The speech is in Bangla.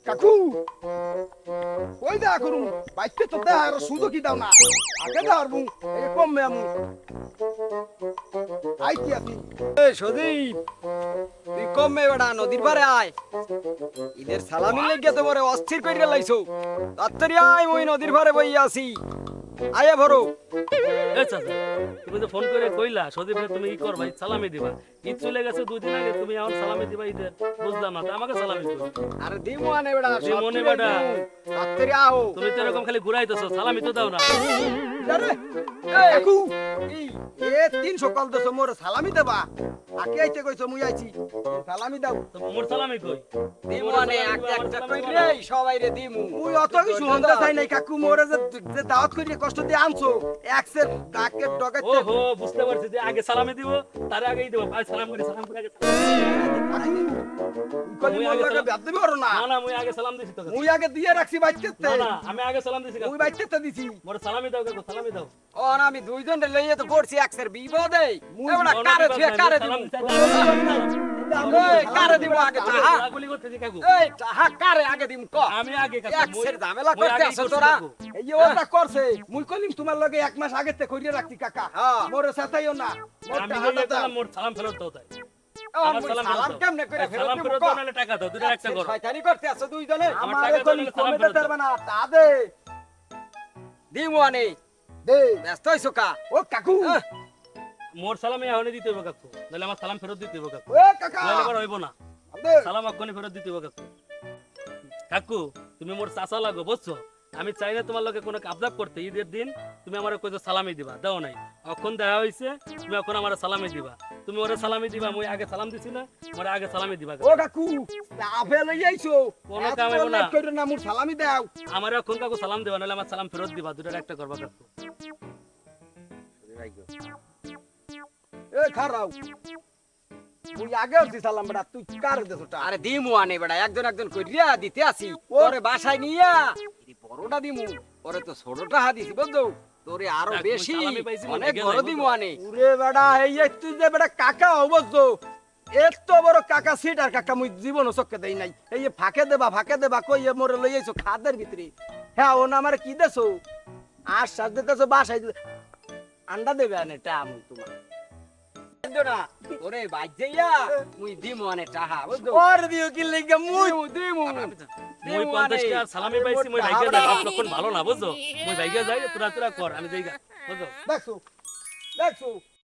কাকু ওই দা করুন বাইতে তো দা আর সুযোগই দাও না আগে দাও এই কম মে আমু আইতি আপনি এই সদীপ তুই কমে বেড়া নদীর পারে আয় ঈদের সালামি লেগে তো মরে অস্থির কইরা লাইছো তাড়াতাড়ি আয় ওই নদীর পারে বইয়া আছি আয়া ভরো এই চাচা তুমি তো ফোন করে কইলা সদীপ ভাই তুমি কি করবা ঈদ সালামি দিবা ঈদ চলে গেছে 2 দিন আগে তুমি এখন সালামি দিবা ঈদের বুঝলাম না তা আমাকে সালামি দিবা আরে দিমু আনে বেড়া দিমু বেটা। তাড়াতাড়ি আও তুমি তো এরকম খালি ঘুরাইতেছো সালামি তো দাও না আরে কাকু এ 300 কল দছো মোর সালামি দেবা আকে আইতে কইছো মুই আইছি সালামি দাও তো মোর সালামি কই দিমু আনে একটা কইরে সবাই রে দিমু মুই অত কিছু হন্দা চাই নাই কাকু মোরে যে দাওয়াত করিয়ে কষ্ট দিয়ে আনছো এক্সের ডাকের ডগাইতে ওহো বুঝতে পারছি যে আগে সালামি দিব তার আগেই দিব ভাই সালাম করে আগে কলি মোর লাগে বাদ দিবি আর না না না মুই আগে সালাম দিছি তোকে মুই আগে দিয়ে রাখছি বাইতে না না আমি আগে সালাম দিছি মুই বাইতে দিছি মোর সালামি দাও কাকু সালামি দাও ও না আমি দুইজন রে লইয়ে তো পড়ছি একসের বিপদে মুই এবড়া কারে ছুঁয়ে কারে দিমু এই কারে দিমু আগে টাহা গুলি করতেছি কাকু এই টাহা কারে আগে দিমু ক আমি আগে কাকু একসের ঝামেলা করতে আছো তোরা এই ওটা করছে মুই কলিম তোমার লগে এক মাস আগে তে কইরে রাখছি কাকা হ্যাঁ। মোরে সাথাইও না মোর আমি টাকাটা দাও। বললাম মোর সালাম ফেরত দাও তাই আমার সালাম কেমনে করে ফেরত সালাম দিমু ফেরত ক দাও নাহলে টাকা দাও দুটো একটা করো শয়তানি করতে আছো দুইজনে আমার আমার টাকা এখন দিলে সালাম কমে ফেরত দাও। পারবে না তা দে দিমু আনে দে ব্যস্ত হইছো কা ও কাকু হ্যাঁ। মোর সালাম এখনই দিতে হবে কাকু নাহলে আমার সালাম ফেরত দিতে হবে কাকু ও কাকা নাহলে আবার হইব না দে সালাম এখনই ফেরত দিতে হবে কাকু কাকু তুমি মোর চাচা লাগো বুঝছো আমি চাই না তোমার লগে কোনো কাবজাব করতে ঈদের দিন তুমি আমার কইছো সালামি দিবা দাও নাই এখন দেখা হইছে তুমি এখন আমার সালামি দিবা তুমি ওরে সালামি দিবা মই আগে সালাম দিছি না মোরে আগে সালামি দিবা ও কাকু আফে লই আইছো কোনো কাম হইবো না। কইরো না মোর সালামি দাও আমার এখন কাকু সালাম দিবা নাহলে আমার সালাম ফেরত দিবা দুটোর একটা করবা কাকু এ খারাও মুই আগে আছি সালাম বড়া তুই কার দেছটা আরে দিমু আনে বেড়া একজন একজন কইরা দিতে আসি ওরে বাসায় নিয়া এই বড়টা দিমু ওরে তো ছোটটা দিছি বুঝছো তোরে আরো দেখ, মুই বেশি সালামি পাইছি, মুই অনেক ভেগে বড় যাইবো দিমু তো। আনে ওরে বেড়া এই যে তুই যে বেড়া কাকা অবশ্য এত বড় কাকা সিট আর কাকা মুই জীবন চক্কে দেই নাই এই যে ফাঁকে দেবা কই এ মোরে লই আইছো খাদের ভিতরে হ্যাঁ ও না আমারে কি দেছো আশ্বাস দিতেছো বাসায় আন্ডা দেবে আনে টা মুই তোমার কিন্তু না ওরে বাজ্জাইয়া মুই দিমু আনে টাহা বুঝছো ওর দিও কি লাগা মুই দিমু মই 50 টাকা সালামি পাইছি মই ভাইগা যাই বাপ লক্ষণ ভালো না বুঝছো মই ভাইগা যাই তোরা তোরা কর আমি যাইগা বুঝছো দেখছো দেখছো